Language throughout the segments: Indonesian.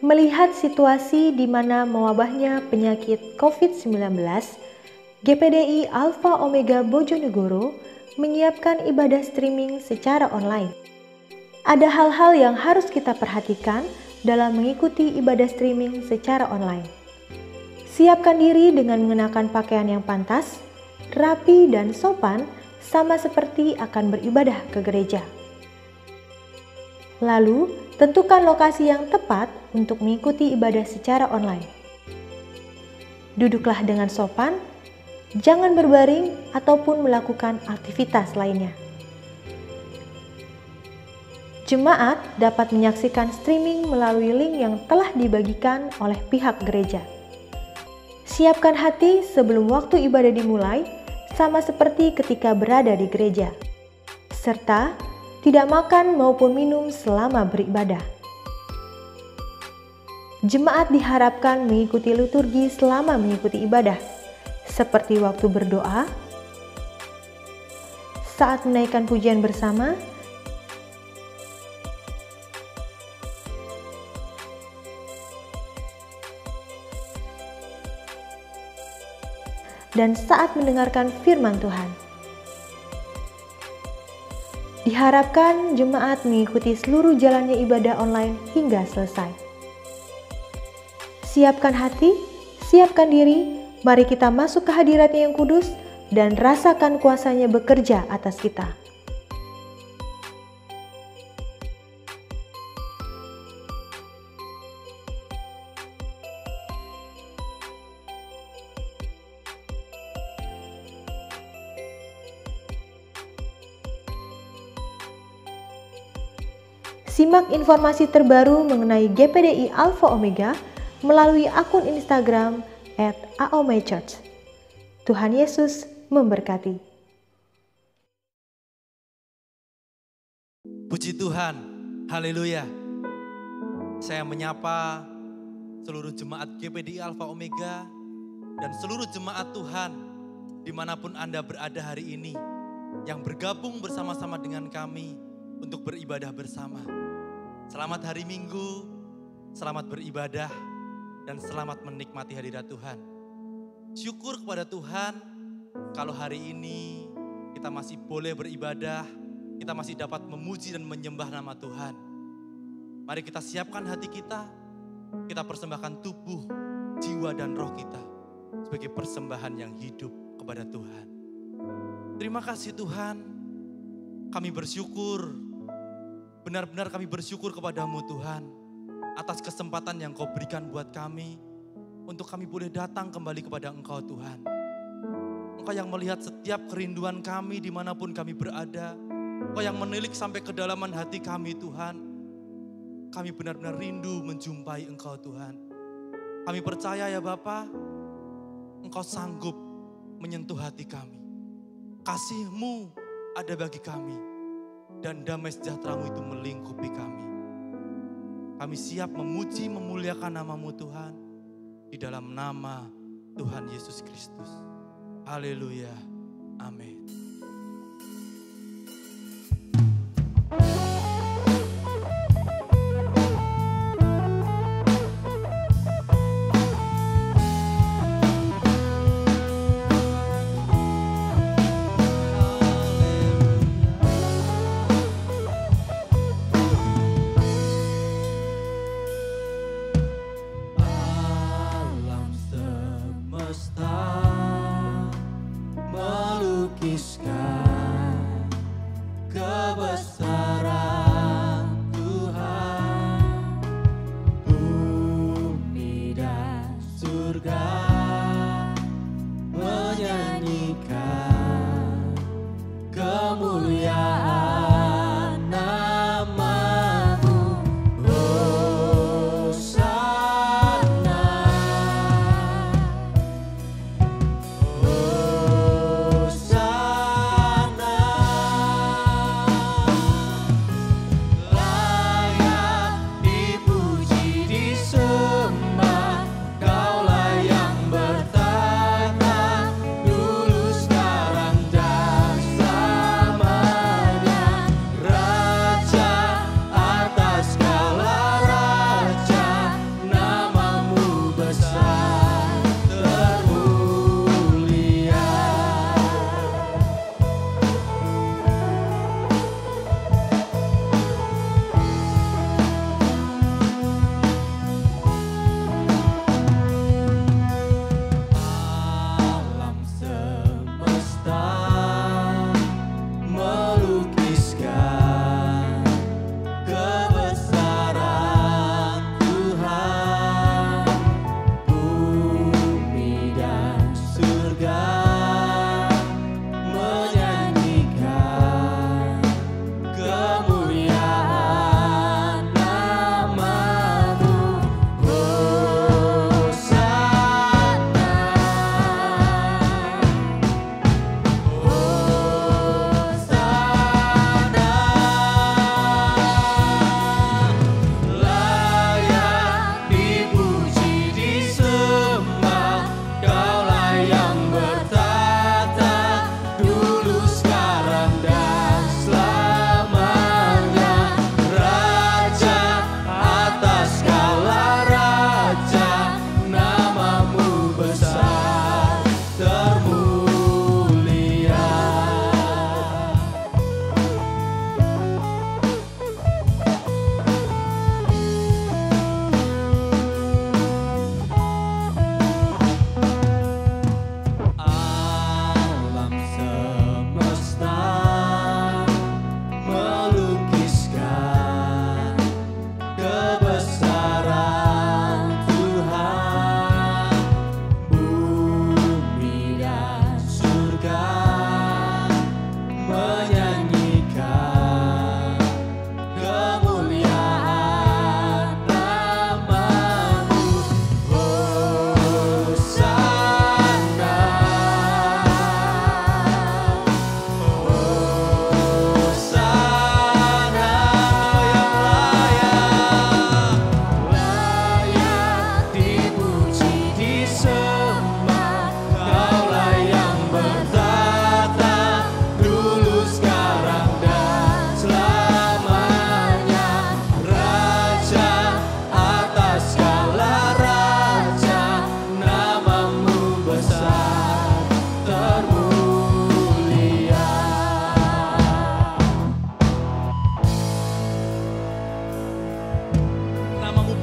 Melihat situasi di mana mewabahnya penyakit COVID-19, GPDI Alpha Omega Bojonegoro menyiapkan ibadah streaming secara online. Ada hal-hal yang harus kita perhatikan dalam mengikuti ibadah streaming secara online. Siapkan diri dengan mengenakan pakaian yang pantas, rapi dan sopan, sama seperti akan beribadah ke gereja. Lalu, tentukan lokasi yang tepat untuk mengikuti ibadah secara online. Duduklah dengan sopan, jangan berbaring ataupun melakukan aktivitas lainnya. Jemaat dapat menyaksikan streaming melalui link yang telah dibagikan oleh pihak gereja. Siapkan hati sebelum waktu ibadah dimulai, sama seperti ketika berada di gereja. Serta tidak makan maupun minum selama beribadah. Jemaat diharapkan mengikuti liturgi selama mengikuti ibadah, seperti waktu berdoa, saat menaikkan pujian bersama, dan saat mendengarkan firman Tuhan. Diharapkan jemaat mengikuti seluruh jalannya ibadah online hingga selesai. Siapkan hati, siapkan diri, mari kita masuk ke hadirat-Nya yang kudus dan rasakan kuasa-Nya bekerja atas kita. Simak informasi terbaru mengenai GPDI Alpha Omega melalui akun Instagram @aomechurch. Tuhan Yesus memberkati. Puji Tuhan, haleluya. Saya menyapa seluruh jemaat GPDI Alpha Omega dan seluruh jemaat Tuhan dimanapun Anda berada hari ini yang bergabung bersama-sama dengan kami untuk beribadah bersama. Selamat hari Minggu, selamat beribadah, dan selamat menikmati hadirat Tuhan. Syukur kepada Tuhan kalau hari ini kita masih boleh beribadah, kita masih dapat memuji dan menyembah nama Tuhan. Mari kita siapkan hati kita persembahkan tubuh, jiwa, dan roh kita sebagai persembahan yang hidup kepada Tuhan. Terima kasih Tuhan, kami bersyukur. Benar-benar kami bersyukur kepadamu Tuhan atas kesempatan yang Kau berikan buat kami untuk kami boleh datang kembali kepada Engkau Tuhan. Engkau yang melihat setiap kerinduan kami dimanapun kami berada. Engkau yang menilik sampai kedalaman hati kami Tuhan. Kami benar-benar rindu menjumpai Engkau Tuhan. Kami percaya ya Bapa, Engkau sanggup menyentuh hati kami. Kasih-Mu ada bagi kami. Dan damai sejahtera-Mu itu melingkupi kami. Kami siap memuji, memuliakan nama-Mu Tuhan. Di dalam nama Tuhan Yesus Kristus. Haleluya. Amin. Melukiskan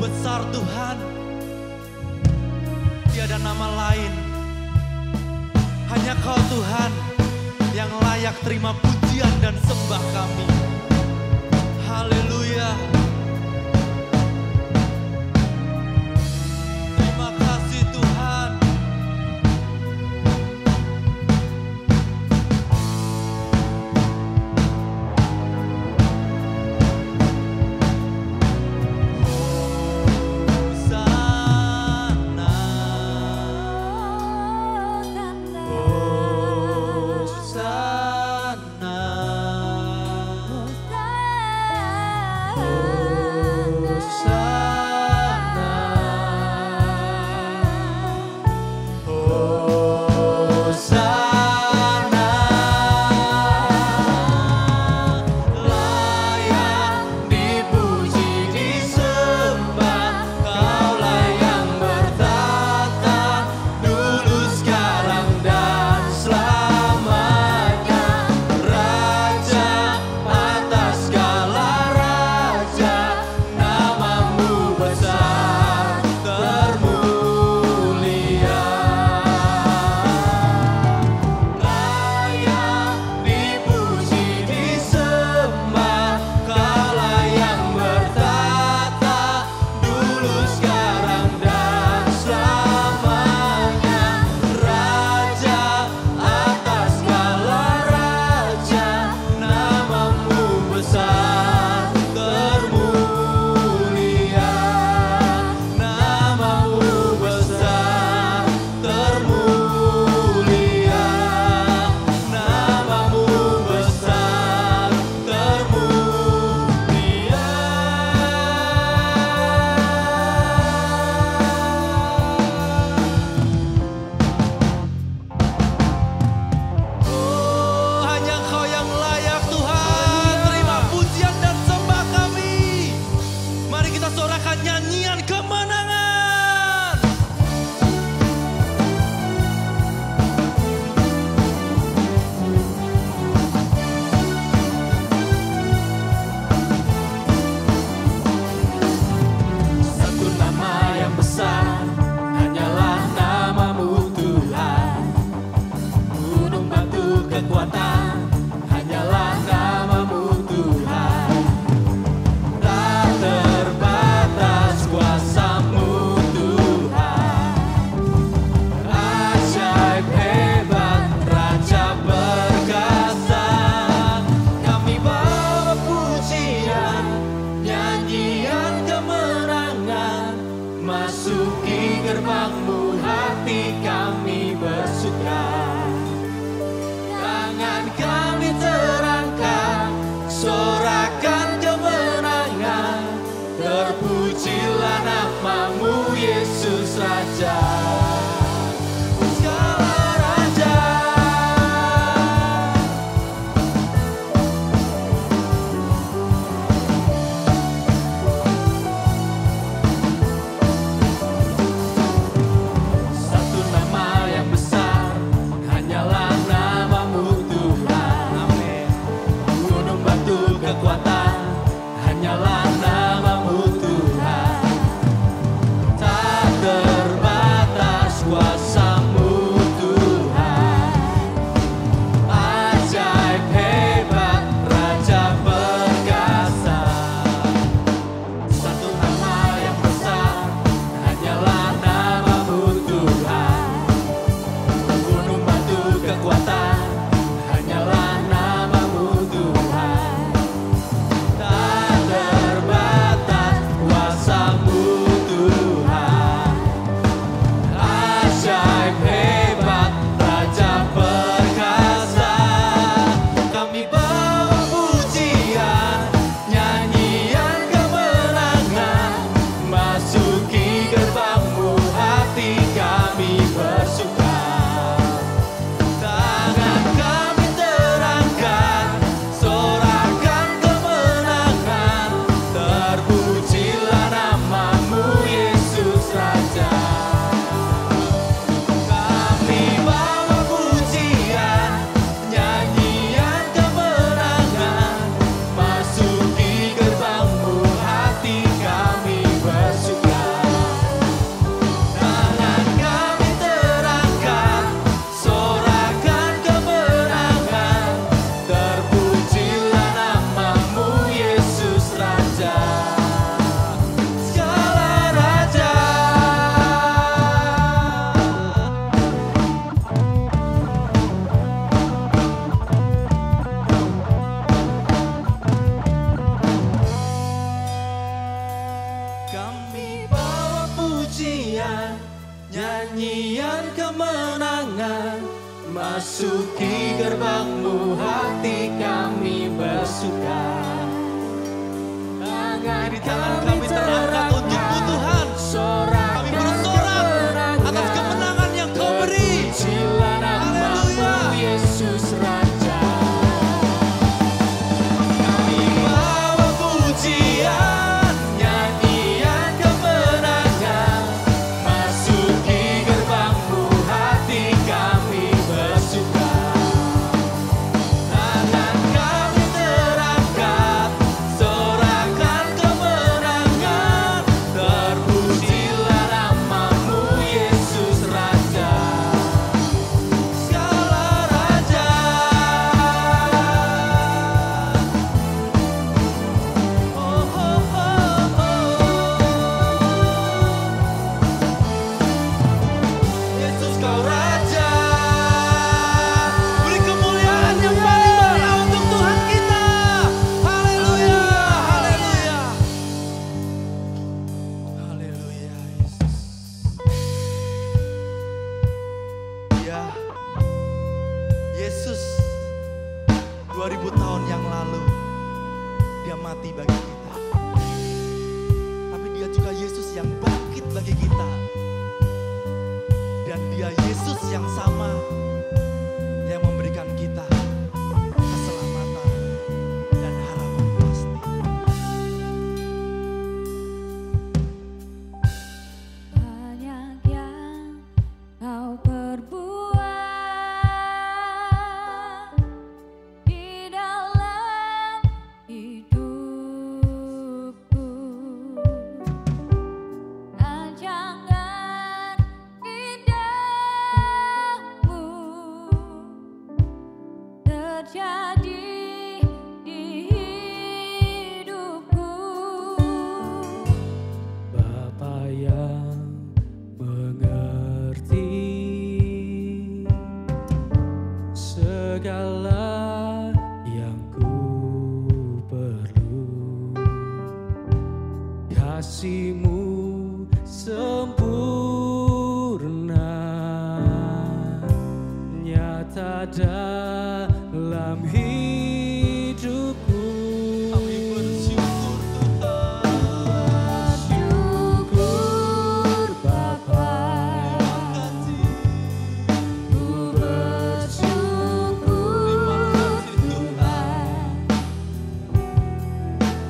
besar Tuhan. Tiada nama lain, hanya Kau Tuhan yang layak terima pujian dan sembah kami. Haleluya. Terima kasih Tuhan. Kekuatan hanyalah nama-Mu Tuhan. Kami bawa pujian, nyanyian kemenangan, masuki gerbang-Mu hati kami bersuka. Jadi tangan kami terangkat untuk-Mu Tuhan. Kami bersorak atas kemenangan yang Kau beri. Haleluya. Yesus Raja. Kami bawa pujian, nyanyian kemenangan, masuki gerbang-Mu hati kami bersuka. Tangan kami terangkat, sorakan kemenangan, terpujilah nama-Mu Yesus Raja, segala Raja. Oh, oh, oh, oh. Yesus Kau Raja. Beri kemuliaan yang paling mahal untuk Tuhan kita. Haleluya, haleluya. Haleluya, Yesus. Ya, Yesus 2000 tahun yang lalu Dia mati bagi kita. Tapi Dia juga Yesus yang bangkit bagi kita. Dan Dia Yesus yang sama yang memberikan kita keselamatan dan harapan pasti. Banyak yang Kau perbuat di dalam hidupku. Rancangan indahmu terjadi di hidupku. Bapa yang mengerti segala yang ku perlu, kasih-Mu sempurna nyata dalam hidupku. Kami bersyukur Tuhan. Syukur Bapa, ku bersyukur Tuhan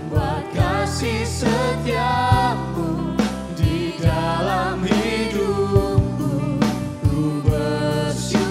buat kasih setiamu di dalam hidupku. Ku bersyukur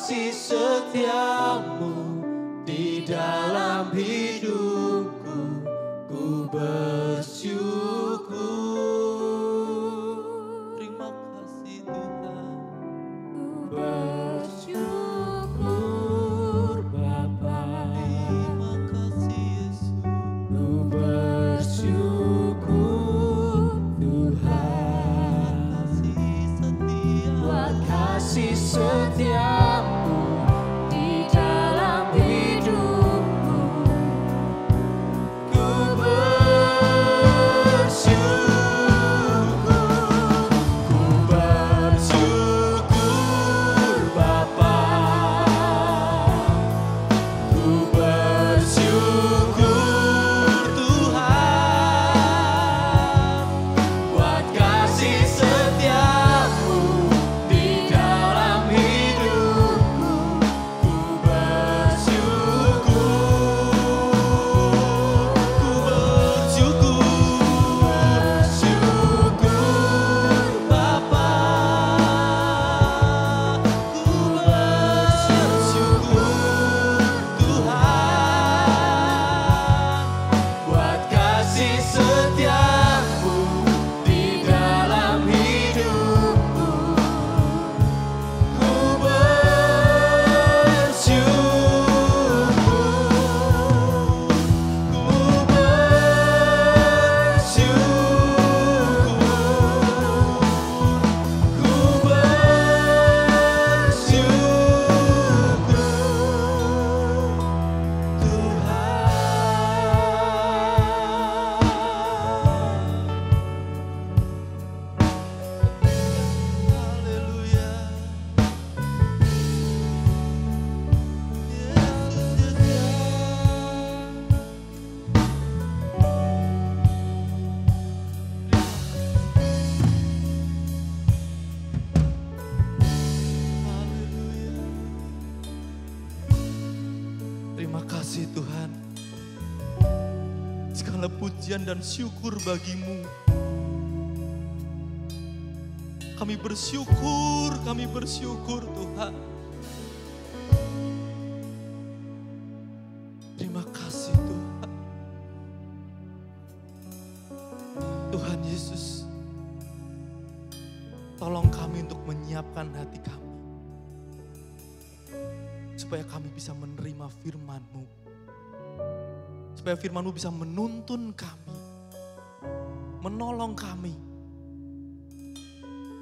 kasih setiamu di dalam hidupku, ku bersyukur. Terima kasih Tuhan. Bersyukur Bapa, Terima kasih Yesus. ku bersyukur Tuhan. Kasih setia. Buat kasih setiamu di dalam hidupku, ku bersyukur Bapa, ku bersyukur Tuhan. buat kasih setiamu di dalam hidupku, ku bersyukur. Bersyukur Bapa, ku bersyukur Tuhan, buat kasih setiamu di dalam hidupku, ku Haleluya. Haleluya. Terima kasih Tuhan. Segala pujian dan syukur bagimu. Kami bersyukur Tuhan. Terima kasih Tuhan. Tuhan Yesus, tolong kami untuk menyiapkan hati kami. Supaya kami bisa menerima firman-Mu. Supaya firman-Mu bisa menuntun kami. Menolong kami.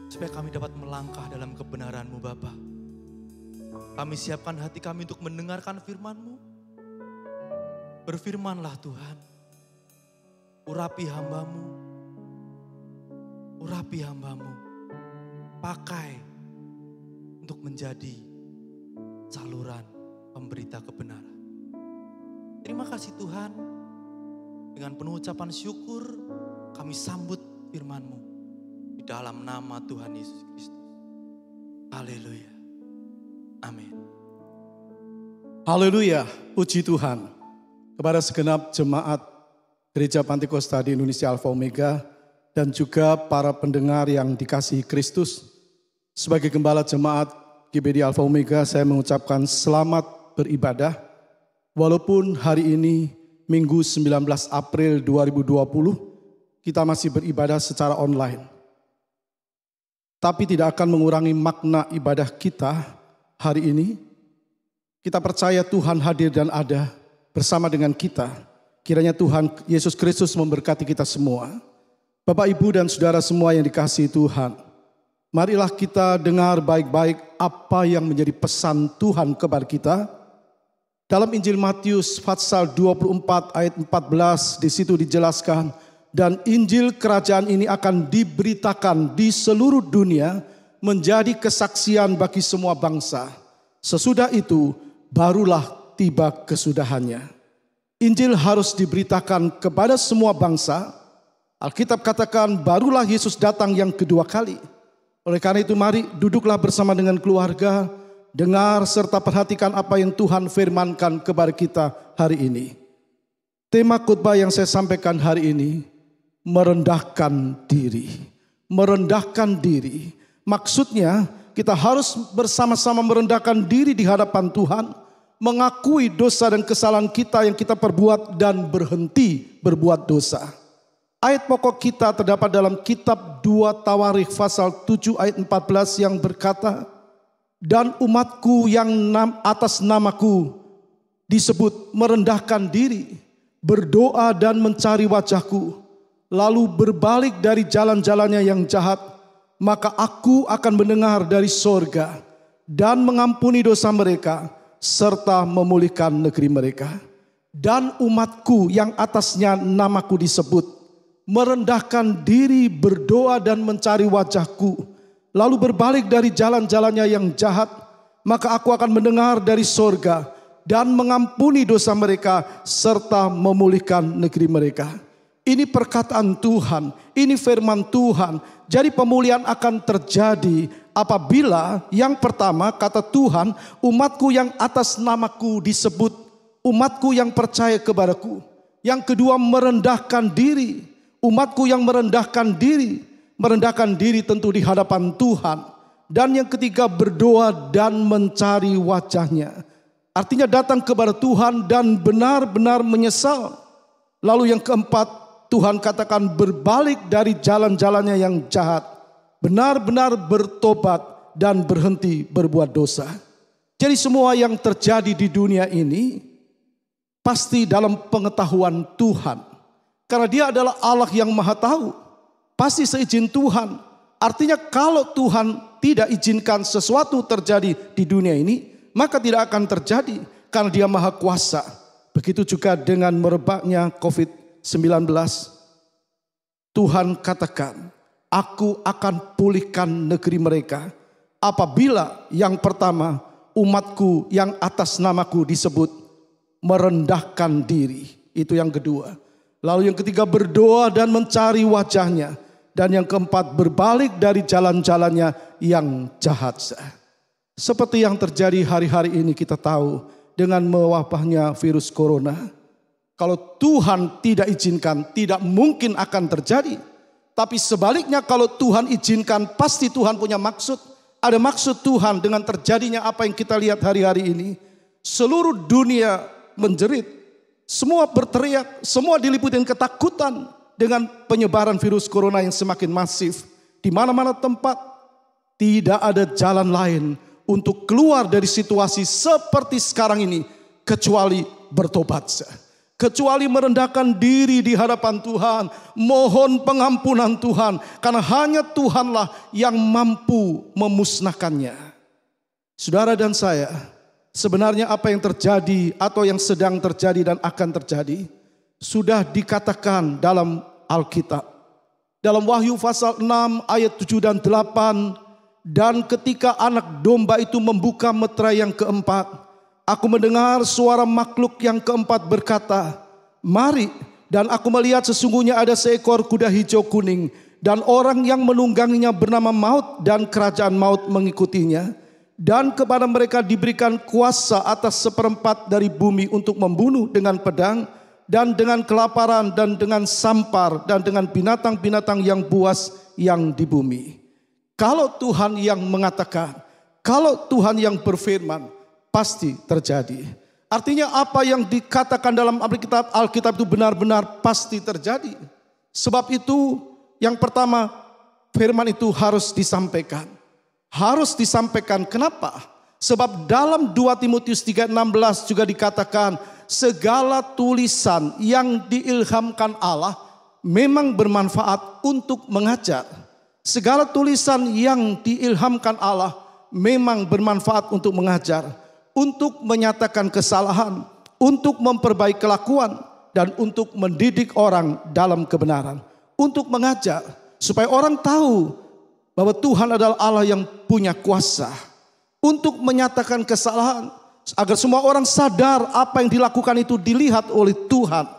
Supaya kami dapat melangkah dalam kebenaran-Mu Bapa. Kami siapkan hati kami untuk mendengarkan firman-Mu. Berfirmanlah Tuhan. Urapi hamba-Mu. Urapi hamba-Mu. Pakai untuk menjadi saluran pemberita kebenaran. Terima kasih Tuhan. Dengan penuh ucapan syukur kami sambut firman-Mu. Dalam nama Tuhan Yesus Kristus. Haleluya. Amin. Haleluya, puji Tuhan. Kepada segenap jemaat Gereja Pantekosta di Indonesia Alfa Omega dan juga para pendengar yang dikasihi Kristus. Sebagai gembala jemaat GBD Alfa Omega, saya mengucapkan selamat beribadah. Walaupun hari ini Minggu 19 April 2020, kita masih beribadah secara online. Tapi tidak akan mengurangi makna ibadah kita hari ini. Kita percaya Tuhan hadir dan ada bersama dengan kita. Kiranya Tuhan Yesus Kristus memberkati kita semua. Bapak, Ibu, dan saudara semua yang dikasihi Tuhan. Marilah kita dengar baik-baik apa yang menjadi pesan Tuhan kepada kita. Dalam Injil Matius pasal 24 ayat 14, di situ dijelaskan, dan Injil kerajaan ini akan diberitakan di seluruh dunia menjadi kesaksian bagi semua bangsa. Sesudah itu barulah tiba kesudahannya. Injil harus diberitakan kepada semua bangsa. Alkitab katakan barulah Yesus datang yang kedua kali. Oleh karena itu mari duduklah bersama dengan keluarga, dengar serta perhatikan apa yang Tuhan firmankan kepada kita hari ini. Tema khotbah yang saya sampaikan hari ini, merendahkan diri. Merendahkan diri. Maksudnya kita harus bersama-sama merendahkan diri di hadapan Tuhan, mengakui dosa dan kesalahan kita yang kita perbuat dan berhenti berbuat dosa. Ayat pokok kita terdapat dalam kitab 2 Tawarikh pasal 7 ayat 14 yang berkata, dan umatku yang atas namaku disebut merendahkan diri, berdoa dan mencari wajahku, lalu berbalik dari jalan-jalannya yang jahat, maka aku akan mendengar dari sorga dan mengampuni dosa mereka serta memulihkan negeri mereka. Dan umatku yang atasnya namaku disebut merendahkan diri, berdoa dan mencari wajahku, lalu berbalik dari jalan-jalannya yang jahat, maka aku akan mendengar dari sorga dan mengampuni dosa mereka serta memulihkan negeri mereka. Ini perkataan Tuhan, ini firman Tuhan. Jadi pemulihan akan terjadi apabila yang pertama kata Tuhan, umatku yang atas namaku disebut, umatku yang percaya kepadaku. Yang kedua merendahkan diri, umatku yang merendahkan diri tentu di hadapan Tuhan. Dan yang ketiga berdoa dan mencari wajahnya. Artinya datang kepada Tuhan dan benar-benar menyesal. Lalu yang keempat, Tuhan katakan berbalik dari jalan-jalannya yang jahat. Benar-benar bertobat dan berhenti berbuat dosa. Jadi semua yang terjadi di dunia ini pasti dalam pengetahuan Tuhan. Karena dia adalah Allah yang maha tahu. Pasti seizin Tuhan. Artinya kalau Tuhan tidak izinkan sesuatu terjadi di dunia ini, maka tidak akan terjadi karena dia maha kuasa. Begitu juga dengan merebaknya COVID-19. Tuhan katakan, aku akan pulihkan negeri mereka. Apabila yang pertama, umatku yang atas namaku disebut merendahkan diri. Itu yang kedua. Lalu yang ketiga berdoa dan mencari wajahnya. Dan yang keempat berbalik dari jalan-jalannya yang jahat. Seperti yang terjadi hari-hari ini kita tahu dengan mewabahnya virus corona. Kalau Tuhan tidak izinkan tidak mungkin akan terjadi. Tapi sebaliknya kalau Tuhan izinkan pasti Tuhan punya maksud. Ada maksud Tuhan dengan terjadinya apa yang kita lihat hari-hari ini. Seluruh dunia menjerit. Semua berteriak, semua diliputi ketakutan dengan penyebaran virus corona yang semakin masif. Di mana-mana tempat tidak ada jalan lain untuk keluar dari situasi seperti sekarang ini kecuali bertobat. Kecuali merendahkan diri di hadapan Tuhan, mohon pengampunan Tuhan, karena hanya Tuhanlah yang mampu memusnahkannya. Saudara dan saya, sebenarnya apa yang terjadi atau yang sedang terjadi dan akan terjadi sudah dikatakan dalam Alkitab. Dalam Wahyu pasal 6 ayat 7 dan 8, dan ketika anak domba itu membuka meterai yang keempat, aku mendengar suara makhluk yang keempat berkata, mari, dan aku melihat sesungguhnya ada seekor kuda hijau kuning, dan orang yang menungganginya bernama Maut, dan kerajaan maut mengikutinya. Dan kepada mereka diberikan kuasa atas seperempat dari bumi untuk membunuh dengan pedang, dan dengan kelaparan, dan dengan sampar, dan dengan binatang-binatang yang buas yang di bumi. Kalau Tuhan yang mengatakan, kalau Tuhan yang berfirman, pasti terjadi. Artinya apa yang dikatakan dalam Alkitab itu benar-benar pasti terjadi. Sebab itu yang pertama, firman itu harus disampaikan. Harus disampaikan. Kenapa? Sebab dalam 2 Timotius 3:16 juga dikatakan, segala tulisan yang diilhamkan Allah memang bermanfaat untuk mengajar. Segala tulisan yang diilhamkan Allah memang bermanfaat untuk mengajar, untuk menyatakan kesalahan, untuk memperbaiki kelakuan, dan untuk mendidik orang dalam kebenaran. Untuk mengajar, supaya orang tahu bahwa Tuhan adalah Allah yang punya kuasa. Untuk menyatakan kesalahan, agar semua orang sadar apa yang dilakukan itu dilihat oleh Tuhan.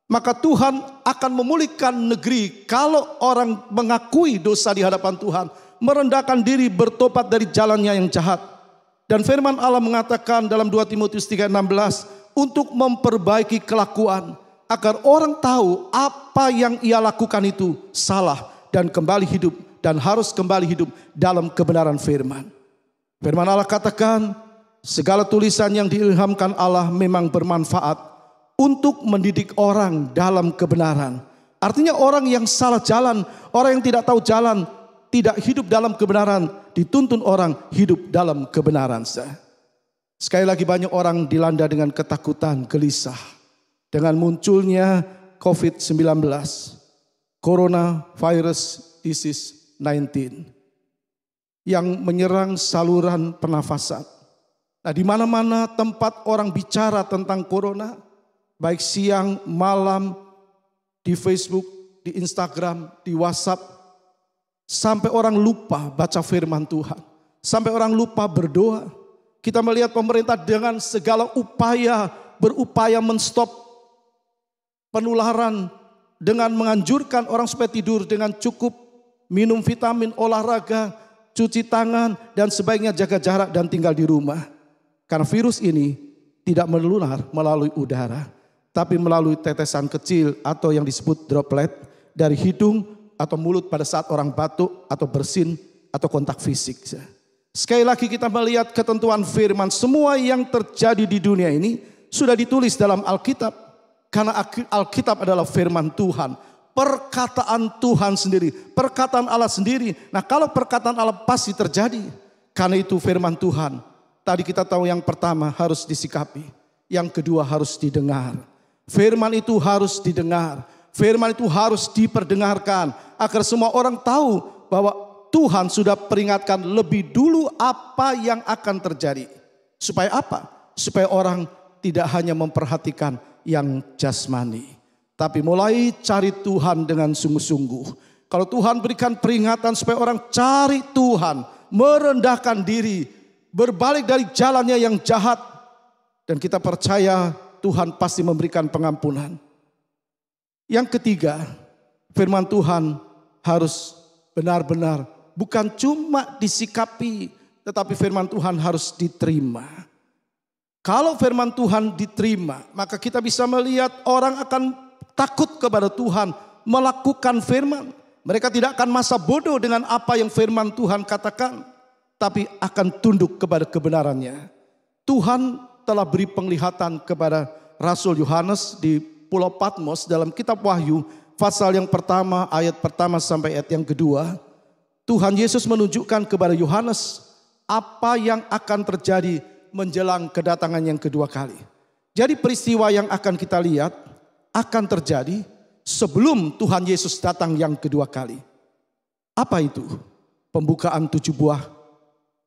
Maka Tuhan akan memulihkan negeri kalau orang mengakui dosa di hadapan Tuhan, merendahkan diri, bertobat dari jalannya yang jahat. Dan firman Allah mengatakan dalam 2 Timotius 3:16, untuk memperbaiki kelakuan, agar orang tahu apa yang ia lakukan itu salah dan kembali hidup dan harus kembali hidup dalam kebenaran firman. Firman Allah katakan, segala tulisan yang diilhamkan Allah memang bermanfaat untuk mendidik orang dalam kebenaran. Artinya orang yang salah jalan, orang yang tidak tahu jalan, tidak hidup dalam kebenaran, dituntun orang hidup dalam kebenaran. Sekali lagi banyak orang dilanda dengan ketakutan, gelisah. Dengan munculnya COVID-19, Coronavirus Disease 19 yang menyerang saluran pernafasan. Nah, di mana-mana tempat orang bicara tentang corona, baik siang, malam, di Facebook, di Instagram, di WhatsApp, sampai orang lupa baca firman Tuhan, sampai orang lupa berdoa. Kita melihat pemerintah dengan segala upaya berupaya menstop penularan dengan menganjurkan orang supaya tidur dengan cukup, minum vitamin, olahraga, cuci tangan, dan sebaiknya jaga jarak dan tinggal di rumah. Karena virus ini tidak menular melalui udara, tapi melalui tetesan kecil atau yang disebut droplet dari hidung atau mulut pada saat orang batuk atau bersin atau kontak fisik. Sekali lagi kita melihat ketentuan firman, semua yang terjadi di dunia ini sudah ditulis dalam Alkitab. Karena Alkitab adalah firman Tuhan, perkataan Tuhan sendiri, perkataan Allah sendiri. Nah, kalau perkataan Allah pasti terjadi. Karena itu firman Tuhan. Tadi kita tahu yang pertama harus disikapi, yang kedua harus didengar. Firman itu harus didengar, firman itu harus diperdengarkan agar semua orang tahu bahwa Tuhan sudah peringatkan lebih dulu apa yang akan terjadi. Supaya apa? Supaya orang tidak hanya memperhatikan yang jasmani, tapi mulai cari Tuhan dengan sungguh-sungguh. Kalau Tuhan berikan peringatan supaya orang cari Tuhan, merendahkan diri, berbalik dari jalannya yang jahat, dan kita percaya Tuhan pasti memberikan pengampunan. Yang ketiga, firman Tuhan harus benar-benar bukan cuma disikapi, tetapi firman Tuhan harus diterima. Kalau firman Tuhan diterima, maka kita bisa melihat orang akan takut kepada Tuhan, melakukan firman. Mereka tidak akan masa bodoh dengan apa yang firman Tuhan katakan, tapi akan tunduk kepada kebenarannya. Tuhan telah beri penglihatan kepada Rasul Yohanes di Pulau Patmos dalam kitab Wahyu, pasal yang pertama, ayat pertama sampai ayat yang kedua. Tuhan Yesus menunjukkan kepada Yohanes apa yang akan terjadi menjelang kedatangan yang kedua kali. Jadi peristiwa yang akan kita lihat akan terjadi sebelum Tuhan Yesus datang yang kedua kali. Apa itu? Pembukaan 7 buah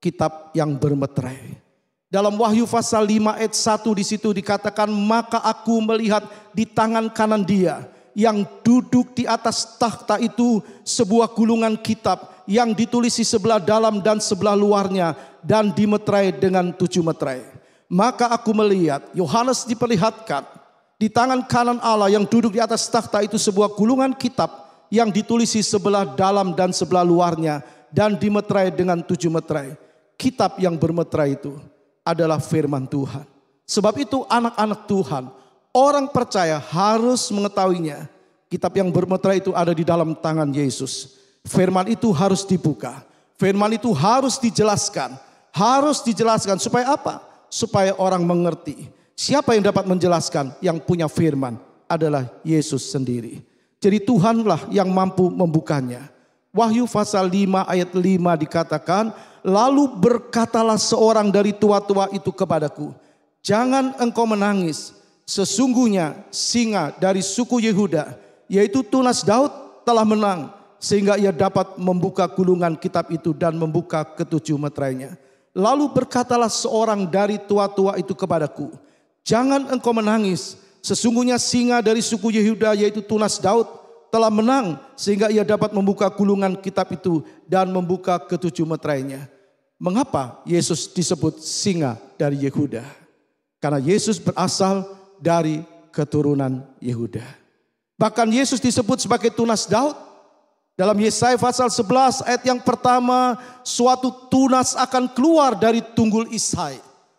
kitab yang bermeterai. Dalam Wahyu pasal 5 ayat 1 di situ dikatakan, maka aku melihat di tangan kanan Dia yang duduk di atas takhta itu sebuah gulungan kitab yang ditulisi sebelah dalam dan sebelah luarnya dan dimeterai dengan 7 meterai. Maka aku melihat, Yohanes diperlihatkan di tangan kanan Allah yang duduk di atas takhta itu sebuah gulungan kitab yang ditulisi sebelah dalam dan sebelah luarnya dan dimeterai dengan 7 meterai. Kitab yang bermeterai itu adalah firman Tuhan. Sebab itu anak-anak Tuhan, orang percaya harus mengetahuinya. Kitab yang bermeterai itu ada di dalam tangan Yesus. Firman itu harus dibuka. Firman itu harus dijelaskan. Harus dijelaskan supaya apa? Supaya orang mengerti. Siapa yang dapat menjelaskan? Yang punya firman adalah Yesus sendiri. Jadi Tuhanlah yang mampu membukanya. Wahyu pasal 5 ayat 5 dikatakan, lalu berkatalah seorang dari tua-tua itu kepadaku, jangan engkau menangis. Sesungguhnya singa dari suku Yehuda, yaitu tunas Daud, telah menang, sehingga ia dapat membuka gulungan kitab itu dan membuka ke-7 meterainya. Lalu berkatalah seorang dari tua-tua itu kepadaku, jangan engkau menangis. Sesungguhnya singa dari suku Yehuda, yaitu tunas Daud, telah menang, sehingga ia dapat membuka gulungan kitab itu dan membuka ke-7 meterainya. Mengapa Yesus disebut singa dari Yehuda? Karena Yesus berasal dari keturunan Yehuda. Bahkan Yesus disebut sebagai tunas Daud. Dalam Yesaya pasal 11 ayat yang pertama, suatu tunas akan keluar dari tunggul Isai.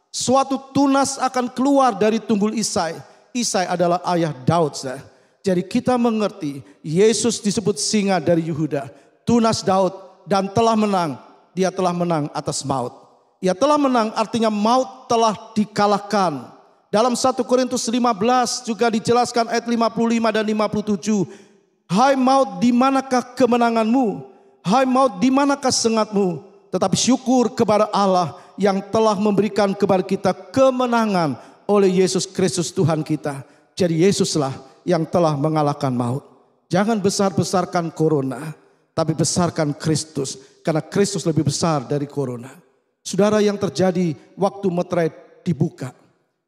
Suatu tunas akan keluar dari tunggul Isai. Isai adalah ayah Daud. Jadi kita mengerti Yesus disebut singa dari Yehuda, tunas Daud dan telah menang. Dia telah menang atas maut. Ia telah menang artinya maut telah dikalahkan. Dalam 1 Korintus 15 juga dijelaskan ayat 55 dan 57. Hai maut, di manakah kemenanganmu? Hai maut, di manakah sengatmu? Tetapi syukur kepada Allah yang telah memberikan kepada kita kemenangan oleh Yesus Kristus Tuhan kita. Jadi Yesuslah yang telah mengalahkan maut. Jangan besar-besarkan corona, tapi besarkan Kristus. Karena Kristus lebih besar dari corona. Saudara, yang terjadi waktu meterai dibuka.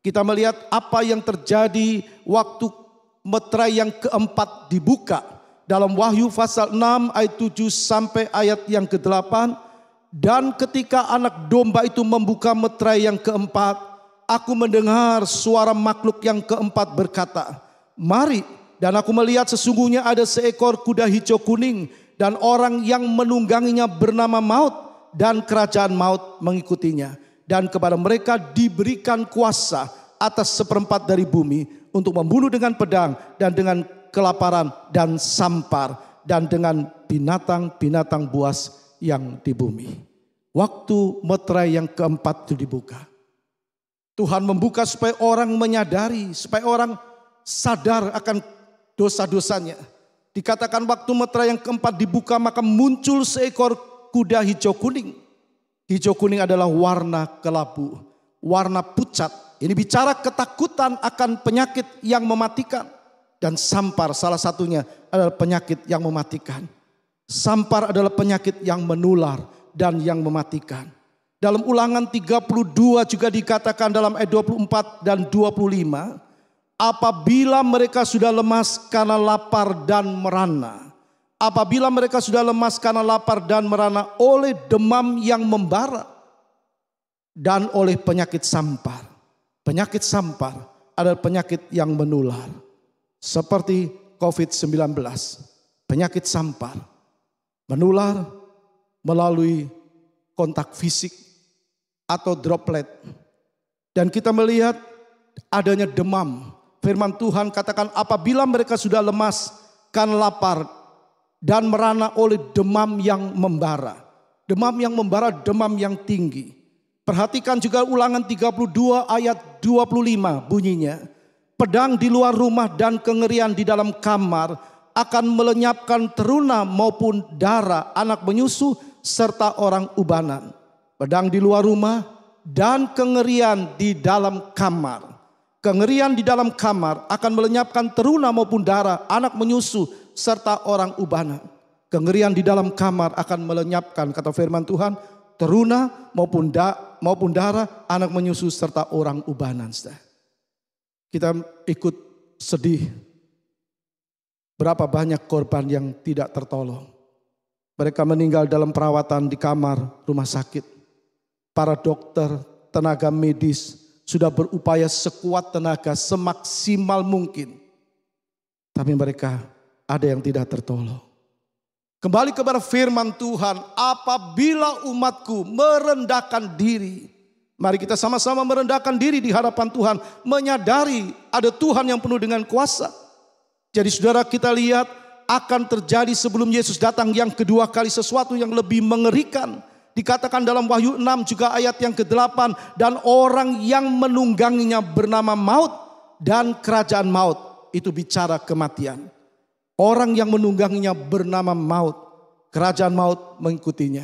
Kita melihat apa yang terjadi waktu meterai yang keempat dibuka. Dalam Wahyu pasal 6 ayat 7 sampai ayat yang ke-8. Dan ketika anak domba itu membuka meterai yang keempat, aku mendengar suara makhluk yang keempat berkata, mari. Dan aku melihat sesungguhnya ada seekor kuda hijau kuning, dan orang yang menungganginya bernama Maut, dan kerajaan maut mengikutinya. Dan kepada mereka diberikan kuasa atas seperempat dari bumi untuk membunuh dengan pedang dan dengan kelaparan dan sampar dan dengan binatang-binatang buas yang di bumi. Waktu meterai yang keempat itu dibuka. Tuhan membuka supaya orang menyadari, supaya orang sadar akan dosa-dosanya. Dikatakan waktu meterai yang keempat dibuka maka muncul seekor kuda hijau kuning. Hijau kuning adalah warna kelabu, warna pucat. Ini bicara ketakutan akan penyakit yang mematikan. Dan sampar salah satunya adalah penyakit yang mematikan. Sampar adalah penyakit yang menular dan yang mematikan. Dalam Ulangan 32 juga dikatakan dalam ayat 24 dan 25. Apabila mereka sudah lemas karena lapar dan merana. Apabila mereka sudah lemas karena lapar dan merana oleh demam yang membara. Dan oleh penyakit sampar. Penyakit sampar adalah penyakit yang menular. Seperti COVID-19. Penyakit sampar. Menular melalui kontak fisik atau droplet. Dan kita melihat adanya demam. Firman Tuhan katakan apabila mereka sudah lemas karena lapar dan merana oleh demam yang membara. Demam yang membara, demam yang tinggi. Perhatikan juga Ulangan 32 ayat 25 bunyinya. Pedang di luar rumah dan kengerian di dalam kamar akan melenyapkan teruna maupun dara, anak menyusu serta orang ubanan. Pedang di luar rumah dan kengerian di dalam kamar. Kengerian di dalam kamar akan melenyapkan teruna maupun dara, anak menyusu serta orang ubanan. Kengerian di dalam kamar akan melenyapkan, kata firman Tuhan, teruna maupun dara, anak menyusu serta orang ubanan. Kita ikut sedih. Berapa banyak korban yang tidak tertolong. Mereka meninggal dalam perawatan di kamar rumah sakit. Para dokter, tenaga medis sudah berupaya sekuat tenaga, semaksimal mungkin. Tapi mereka ada yang tidak tertolong. Kembali kepada firman Tuhan, apabila umatku merendahkan diri. Mari kita sama-sama merendahkan diri di hadapan Tuhan. Menyadari ada Tuhan yang penuh dengan kuasa. Jadi saudara, kita lihat akan terjadi sebelum Yesus datang yang kedua kali sesuatu yang lebih mengerikan. Dikatakan dalam Wahyu 6 juga ayat yang ke-8. Dan orang yang menungganginya bernama Maut dan kerajaan maut. Itu bicara kematian. Orang yang menungganginya bernama Maut. Kerajaan maut mengikutinya.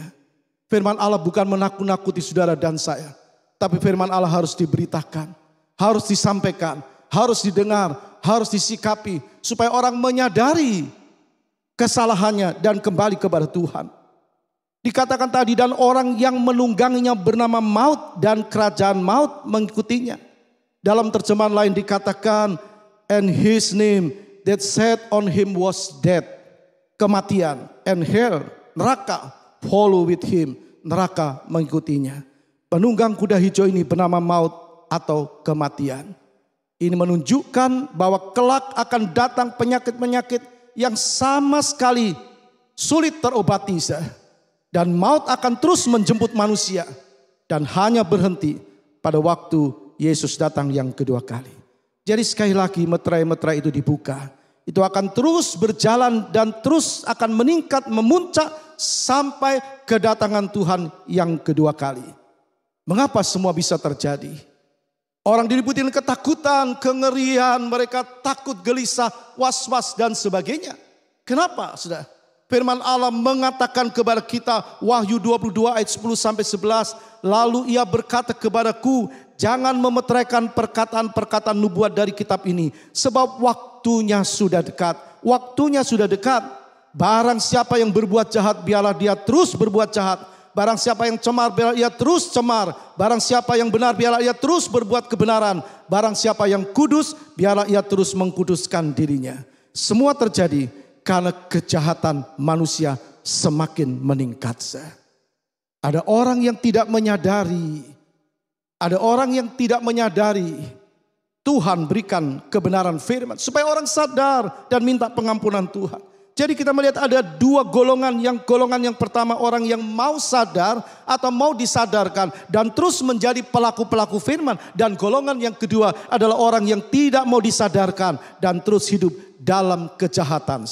Firman Allah bukan menakut-nakuti saudara dan saya. Tapi firman Allah harus diberitakan. Harus disampaikan. Harus didengar. Harus disikapi. Supaya orang menyadari kesalahannya dan kembali kepada Tuhan. Dikatakan tadi, dan orang yang menungganginya bernama Maut dan kerajaan maut mengikutinya. Dalam terjemahan lain dikatakan, and his name that sat on him was death. Kematian, and hell, neraka, follow with him. Neraka mengikutinya. Penunggang kuda hijau ini bernama Maut atau kematian. Ini menunjukkan bahwa kelak akan datang penyakit-penyakit yang sama sekali sulit terobati. Dan maut akan terus menjemput manusia. Dan hanya berhenti pada waktu Yesus datang yang kedua kali. Jadi sekali lagi meterai-meterai itu dibuka. Itu akan terus berjalan dan terus akan meningkat, memuncak sampai kedatangan Tuhan yang kedua kali. Mengapa semua bisa terjadi? Orang diliputi dengan ketakutan, kengerian, mereka takut, gelisah, was-was dan sebagainya. Kenapa, Saudara? Firman Allah mengatakan kepada kita, Wahyu 22 ayat 10 sampai 11, lalu ia berkata kepadaku, jangan memeteraikan perkataan-perkataan nubuat dari kitab ini, sebab waktunya sudah dekat. Waktunya sudah dekat. Barang siapa yang berbuat jahat, biarlah dia terus berbuat jahat. Barang siapa yang cemar, biarlah ia terus cemar. Barang siapa yang benar, biarlah ia terus berbuat kebenaran. Barang siapa yang kudus, biarlah ia terus mengkuduskan dirinya. Semua terjadi karena kejahatan manusia semakin meningkat. Ada orang yang tidak menyadari. Ada orang yang tidak menyadari. Tuhan berikan kebenaran firman supaya orang sadar dan minta pengampunan Tuhan. Jadi kita melihat ada dua golongan. Golongan yang pertama orang yang mau sadar atau mau disadarkan dan terus menjadi pelaku-pelaku firman. Dan golongan yang kedua adalah orang yang tidak mau disadarkan dan terus hidup dalam kejahatan.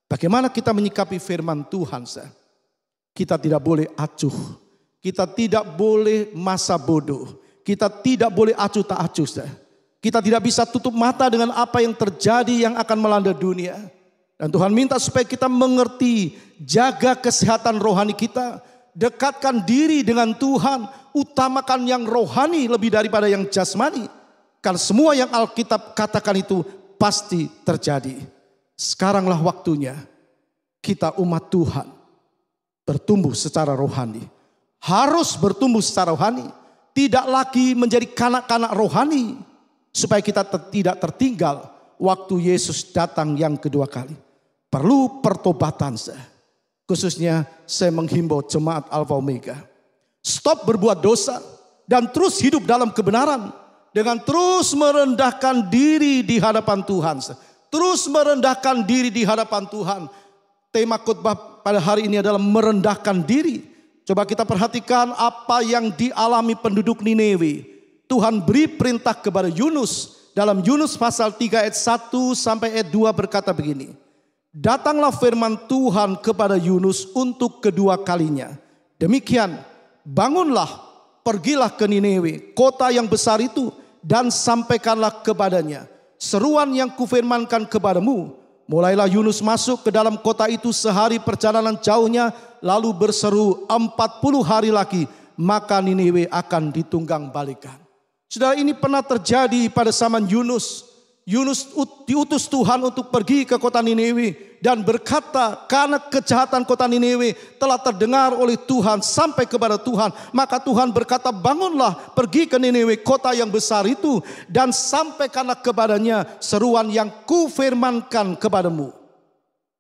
Bagaimana kita menyikapi firman Tuhan? Kita tidak boleh acuh. Kita tidak boleh masa bodoh. Kita tidak boleh acuh tak acuh. Kita tidak bisa tutup mata dengan apa yang terjadi yang akan melanda dunia. Dan Tuhan minta supaya kita mengerti, jaga kesehatan rohani kita, dekatkan diri dengan Tuhan, utamakan yang rohani lebih daripada yang jasmani. Karena semua yang Alkitab katakan itu pasti terjadi. Sekaranglah waktunya kita umat Tuhan bertumbuh secara rohani. Harus bertumbuh secara rohani, tidak lagi menjadi kanak-kanak rohani, supaya kita tidak tertinggal waktu Yesus datang yang kedua kali. Perlu pertobatan. Khususnya saya menghimbau jemaat Alfa Omega. Stop berbuat dosa dan terus hidup dalam kebenaran. Dengan terus merendahkan diri di hadapan Tuhan. Terus merendahkan diri di hadapan Tuhan. Tema khotbah pada hari ini adalah merendahkan diri. Coba kita perhatikan apa yang dialami penduduk Niniwe. Tuhan beri perintah kepada Yunus. Dalam Yunus pasal 3 ayat 1 sampai ayat 2 berkata begini. Datanglah firman Tuhan kepada Yunus untuk kedua kalinya. Demikian, bangunlah, pergilah ke Niniwe, kota yang besar itu, dan sampaikanlah kepadanya seruan yang kufirmankan kepadamu. Mulailah Yunus masuk ke dalam kota itu sehari perjalanan jauhnya, lalu berseru 40 hari lagi, maka Niniwe akan ditunggang balikan. Saudara, ini pernah terjadi pada zaman Yunus. Yunus diutus Tuhan untuk pergi ke kota Niniwe dan berkata, karena kejahatan kota Niniwe telah terdengar oleh Tuhan sampai kepada Tuhan, maka Tuhan berkata, bangunlah, pergi ke Niniwe, kota yang besar itu, dan sampaikanlah kepadanya seruan yang kufirmankan kepadamu.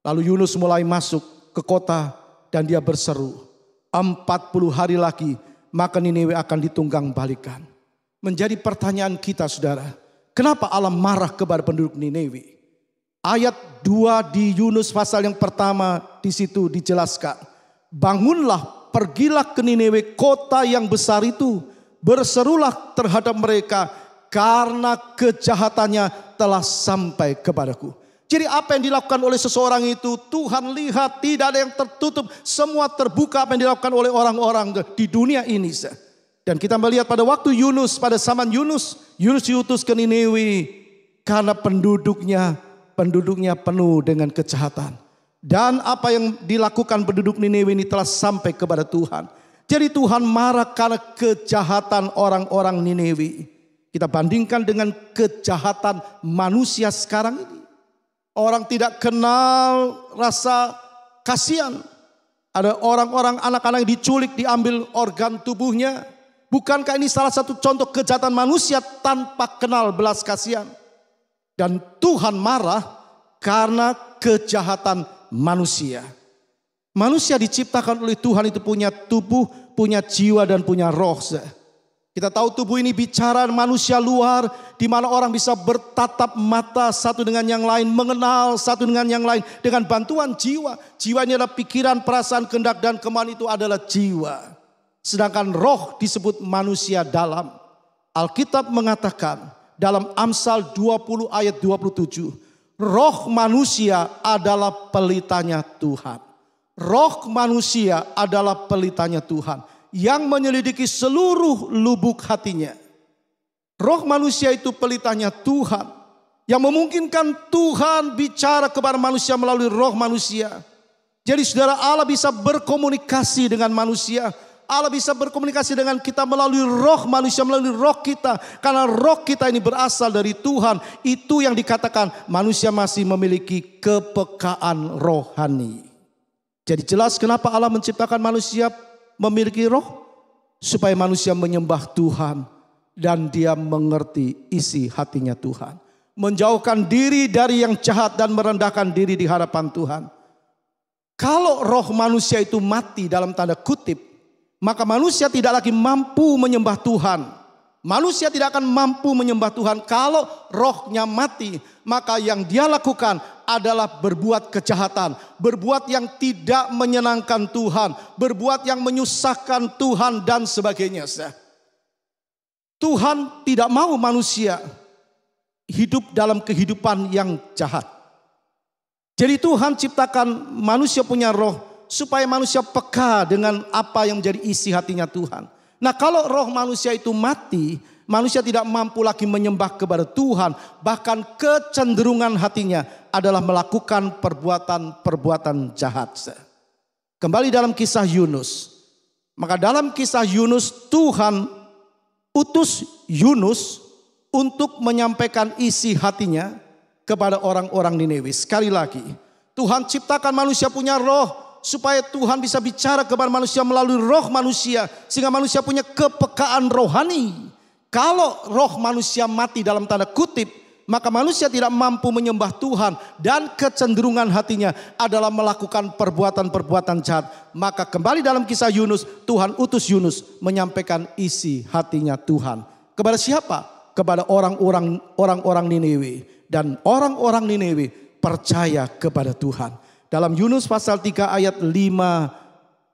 Lalu Yunus mulai masuk ke kota dan dia berseru, 40 hari lagi maka Niniwe akan ditunggang balikan. Menjadi pertanyaan kita, saudara, kenapa Allah marah kepada penduduk Niniwe? Ayat 2 di Yunus pasal yang pertama di situ dijelaskan. Bangunlah, pergilah ke Niniwe, kota yang besar itu. Berserulah terhadap mereka karena kejahatannya telah sampai kepadaku. Jadi apa yang dilakukan oleh seseorang itu Tuhan lihat, tidak ada yang tertutup. Semua terbuka apa yang dilakukan oleh orang-orang di dunia ini. Dan kita melihat pada waktu Yunus, pada zaman Yunus diutus ke Niniwe karena penduduknya penuh dengan kejahatan. Dan apa yang dilakukan penduduk Niniwe ini telah sampai kepada Tuhan. Jadi Tuhan marah karena kejahatan orang-orang Niniwe. Kita bandingkan dengan kejahatan manusia sekarang ini. Orang tidak kenal rasa kasihan. Ada orang-orang, anak-anak yang diculik, diambil organ tubuhnya. Bukankah ini salah satu contoh kejahatan manusia tanpa kenal belas kasihan? Dan Tuhan marah karena kejahatan manusia. Manusia diciptakan oleh Tuhan itu punya tubuh, punya jiwa dan punya roh. Kita tahu tubuh ini bicara manusia luar, di mana orang bisa bertatap mata satu dengan yang lain, mengenal satu dengan yang lain dengan bantuan jiwa. Jiwa ini adalah pikiran, perasaan, kehendak dan kemauan, itu adalah jiwa. Sedangkan roh disebut manusia dalam. Alkitab mengatakan dalam Amsal 20 ayat 27, roh manusia adalah pelitanya Tuhan. roh manusia adalah pelitanya Tuhan yang menyelidiki seluruh lubuk hatinya. Roh manusia itu pelitanya Tuhan yang memungkinkan Tuhan bicara kepada manusia melalui roh manusia. Jadi saudara, Allah bisa berkomunikasi dengan manusia. Allah bisa berkomunikasi dengan kita melalui roh manusia, melalui roh kita. Karena roh kita ini berasal dari Tuhan. Itu yang dikatakan manusia masih memiliki kepekaan rohani. Jadi jelas kenapa Allah menciptakan manusia memiliki roh. Supaya manusia menyembah Tuhan dan dia mengerti isi hatinya Tuhan. Menjauhkan diri dari yang jahat dan merendahkan diri di hadapan Tuhan. Kalau roh manusia itu mati dalam tanda kutip, maka manusia tidak lagi mampu menyembah Tuhan. Manusia tidak akan mampu menyembah Tuhan kalau rohnya mati. Maka yang dia lakukan adalah berbuat kejahatan. Berbuat yang tidak menyenangkan Tuhan. Berbuat yang menyusahkan Tuhan dan sebagainya. Tuhan tidak mau manusia hidup dalam kehidupan yang jahat. Jadi Tuhan ciptakan manusia punya roh supaya manusia peka dengan apa yang menjadi isi hatinya Tuhan. Nah, kalau roh manusia itu mati, manusia tidak mampu lagi menyembah kepada Tuhan. Bahkan kecenderungan hatinya adalah melakukan perbuatan-perbuatan jahat. Kembali dalam kisah Yunus. Maka dalam kisah Yunus, Tuhan utus Yunus untuk menyampaikan isi hatinya kepada orang-orang Niniwe. Sekali lagi, Tuhan ciptakan manusia punya roh supaya Tuhan bisa bicara kepada manusia melalui roh manusia. Sehingga manusia punya kepekaan rohani. Kalau roh manusia mati dalam tanda kutip, maka manusia tidak mampu menyembah Tuhan. Dan kecenderungan hatinya adalah melakukan perbuatan-perbuatan jahat. Maka kembali dalam kisah Yunus, Tuhan utus Yunus menyampaikan isi hatinya Tuhan. Kepada siapa? Kepada orang-orang Niniwe. Dan orang-orang Niniwe percaya kepada Tuhan. Dalam Yunus pasal 3 ayat 5,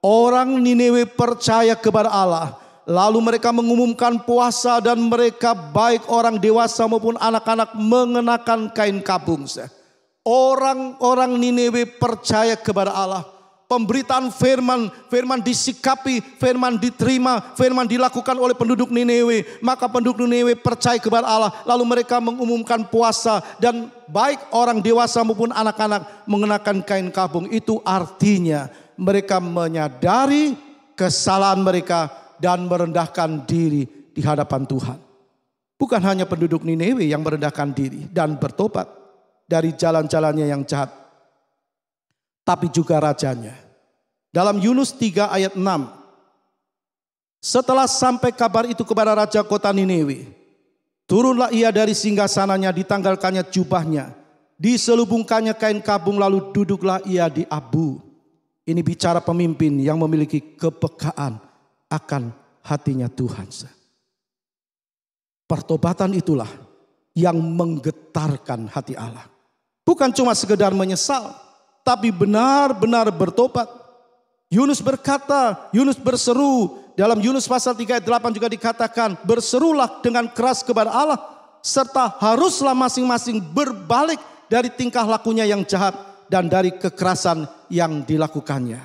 orang Niniwe percaya kepada Allah. Lalu mereka mengumumkan puasa dan mereka baik orang dewasa maupun anak-anak mengenakan kain kabung. Orang-orang Niniwe percaya kepada Allah. Pemberitaan firman disikapi, firman diterima, firman dilakukan oleh penduduk Niniwe. Maka penduduk Niniwe percaya kepada Allah. Lalu mereka mengumumkan puasa dan baik orang dewasa maupun anak-anak mengenakan kain kabung. Itu artinya mereka menyadari kesalahan mereka dan merendahkan diri di hadapan Tuhan. Bukan hanya penduduk Niniwe yang merendahkan diri dan bertobat dari jalan-jalannya yang jahat, tapi juga rajanya. Dalam Yunus 3 ayat 6. Setelah sampai kabar itu kepada raja kota Niniwe, turunlah ia dari singgasananya, ditanggalkannya jubahnya, diselubungkannya kain kabung, lalu duduklah ia di abu. Ini bicara pemimpin yang memiliki kepekaan akan hatinya Tuhan. Pertobatan itulah yang menggetarkan hati Allah. Bukan cuma sekedar menyesal, tapi benar-benar bertobat. Yunus berkata, Yunus berseru. Dalam Yunus pasal 3 ayat 8 juga dikatakan, berserulah dengan keras kepada Allah, serta haruslah masing-masing berbalik dari tingkah lakunya yang jahat dan dari kekerasan yang dilakukannya.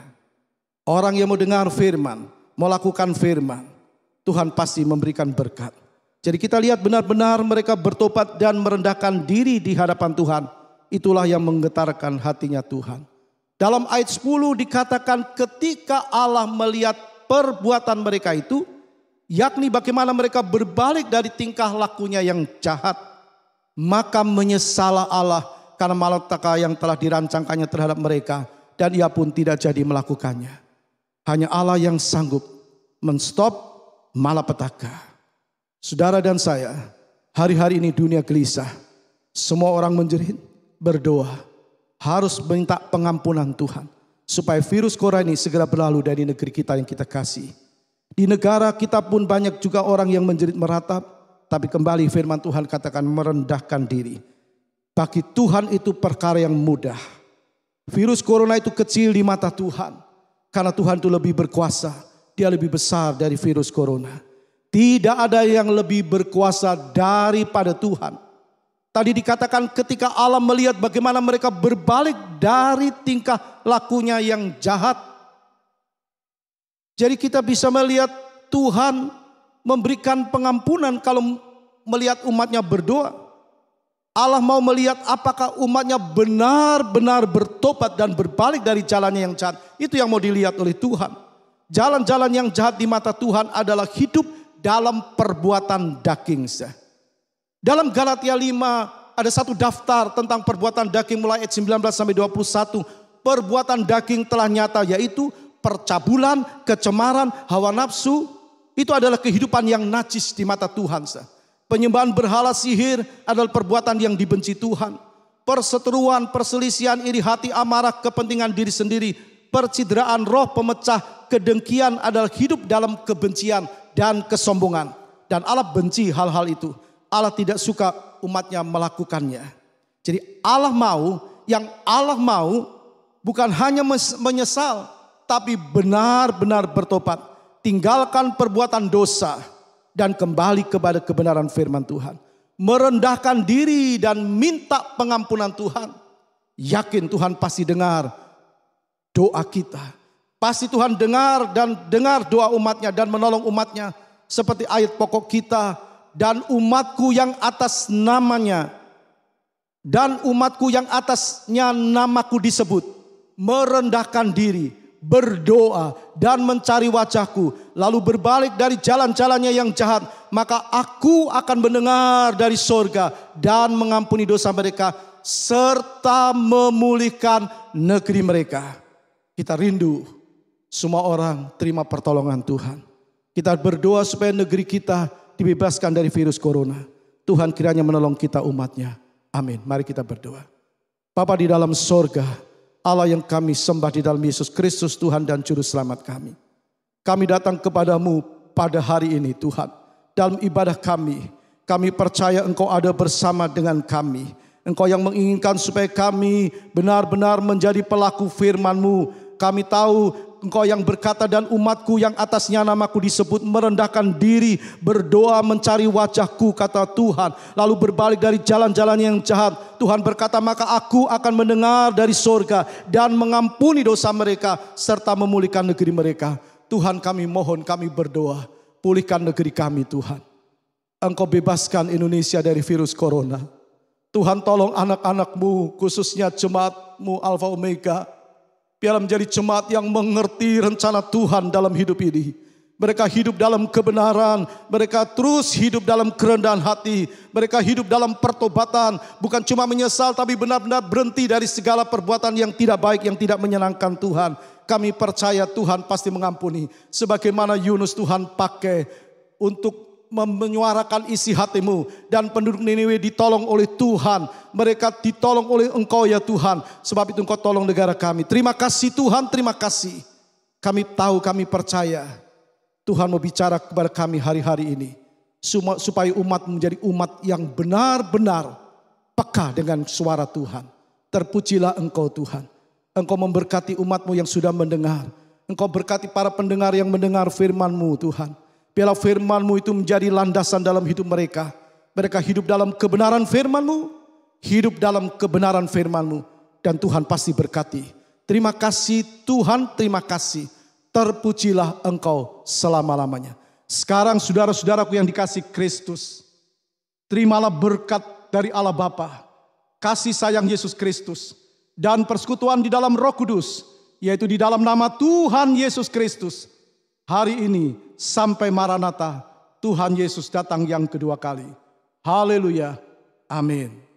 Orang yang mau dengar firman, mau lakukan firman, Tuhan pasti memberikan berkat. Jadi kita lihat benar-benar mereka bertobat dan merendahkan diri di hadapan Tuhan. Itulah yang menggetarkan hatinya Tuhan. Dalam ayat 10 dikatakan ketika Allah melihat perbuatan mereka itu, yakni bagaimana mereka berbalik dari tingkah lakunya yang jahat, maka menyesalah Allah karena malapetaka yang telah dirancangkannya terhadap mereka, dan ia pun tidak jadi melakukannya. Hanya Allah yang sanggup menstop malapetaka. Saudara dan saya, hari-hari ini dunia gelisah. Semua orang menjerit, berdoa, harus minta pengampunan Tuhan. Supaya virus corona ini segera berlalu dari negeri kita yang kita kasih. Di negara kita pun banyak juga orang yang menjerit meratap. Tapi kembali firman Tuhan katakan merendahkan diri. Bagi Tuhan itu perkara yang mudah. Virus corona itu kecil di mata Tuhan. Karena Tuhan itu lebih berkuasa. Dia lebih besar dari virus corona. Tidak ada yang lebih berkuasa daripada Tuhan. Tadi dikatakan ketika Allah melihat bagaimana mereka berbalik dari tingkah lakunya yang jahat. Jadi kita bisa melihat Tuhan memberikan pengampunan kalau melihat umatnya berdoa. Allah mau melihat apakah umatnya benar-benar bertobat dan berbalik dari jalannya yang jahat. Itu yang mau dilihat oleh Tuhan. Jalan-jalan yang jahat di mata Tuhan adalah hidup dalam perbuatan daging. Dalam Galatia 5 ada satu daftar tentang perbuatan daging mulai ayat 19 sampai 21. Perbuatan daging telah nyata, yaitu percabulan, kecemaran, hawa nafsu. Itu adalah kehidupan yang najis di mata Tuhan. Penyembahan berhala, sihir adalah perbuatan yang dibenci Tuhan. Perseteruan, perselisihan, iri hati, amarah, kepentingan diri sendiri, percideraan, roh pemecah, kedengkian adalah hidup dalam kebencian dan kesombongan. Dan Allah benci hal-hal itu. Allah tidak suka umatnya melakukannya. Jadi Allah mau bukan hanya menyesal, tapi benar-benar bertobat. Tinggalkan perbuatan dosa dan kembali kepada kebenaran firman Tuhan. Merendahkan diri dan minta pengampunan Tuhan. Yakin Tuhan pasti dengar doa kita. Pasti Tuhan dengar doa umatnya dan menolong umatnya. Seperti ayat pokok kita, dan umatku yang atas namanya, dan umatku yang atasnya namaku disebut, merendahkan diri, berdoa dan mencari wajahku, lalu berbalik dari jalan-jalannya yang jahat, maka aku akan mendengar dari sorga dan mengampuni dosa mereka, serta memulihkan negeri mereka. Kita rindu semua orang terima pertolongan Tuhan. Kita berdoa supaya negeri kita dibebaskan dari virus corona. Tuhan kiranya menolong kita umatnya. Amin. Mari kita berdoa. Bapa di dalam sorga, Allah yang kami sembah di dalam Yesus Kristus, Tuhan dan Juru Selamat kami. Kami datang kepadamu pada hari ini Tuhan. Dalam ibadah kami percaya Engkau ada bersama dengan kami. Engkau yang menginginkan supaya kami benar-benar menjadi pelaku firman-Mu. Kami tahu Engkau yang berkata, dan umatku yang atasnya namaku disebut merendahkan diri, berdoa mencari wajahku, kata Tuhan, lalu berbalik dari jalan-jalan yang jahat. Tuhan berkata, maka aku akan mendengar dari sorga dan mengampuni dosa mereka serta memulihkan negeri mereka. Tuhan, kami mohon, kami berdoa, pulihkan negeri kami Tuhan. Engkau bebaskan Indonesia dari virus corona. Tuhan, tolong anak-anak-Mu, khususnya jemaat-Mu Alfa Omega, biarlah menjadi jemaat yang mengerti rencana Tuhan dalam hidup ini. Mereka hidup dalam kebenaran, mereka terus hidup dalam kerendahan hati, mereka hidup dalam pertobatan, bukan cuma menyesal tapi benar-benar berhenti dari segala perbuatan yang tidak baik, yang tidak menyenangkan Tuhan. Kami percaya Tuhan pasti mengampuni, sebagaimana Yunus Tuhan pakai untuk menyuarakan isi hatimu, dan penduduk Niniwe ditolong oleh Tuhan. Mereka ditolong oleh Engkau ya Tuhan. Sebab itu Engkau tolong negara kami. Terima kasih Tuhan, terima kasih. Kami tahu, kami percaya Tuhan mau bicara kepada kami hari-hari ini, supaya umat menjadi umat yang benar-benar peka dengan suara Tuhan. Terpujilah Engkau Tuhan. Engkau memberkati umat-Mu yang sudah mendengar. Engkau berkati para pendengar yang mendengar firman-Mu Tuhan. Biarlah firman-Mu itu menjadi landasan dalam hidup mereka. Mereka hidup dalam kebenaran firman-Mu. Hidup dalam kebenaran firman-Mu. Dan Tuhan pasti berkati. Terima kasih Tuhan, terima kasih. Terpujilah Engkau selama-lamanya. Sekarang saudara-saudaraku yang dikasih Kristus, terimalah berkat dari Allah Bapa, kasih sayang Yesus Kristus, dan persekutuan di dalam Roh Kudus, yaitu di dalam nama Tuhan Yesus Kristus. Hari ini sampai Maranatha, Tuhan Yesus datang yang kedua kali. Haleluya. Amin.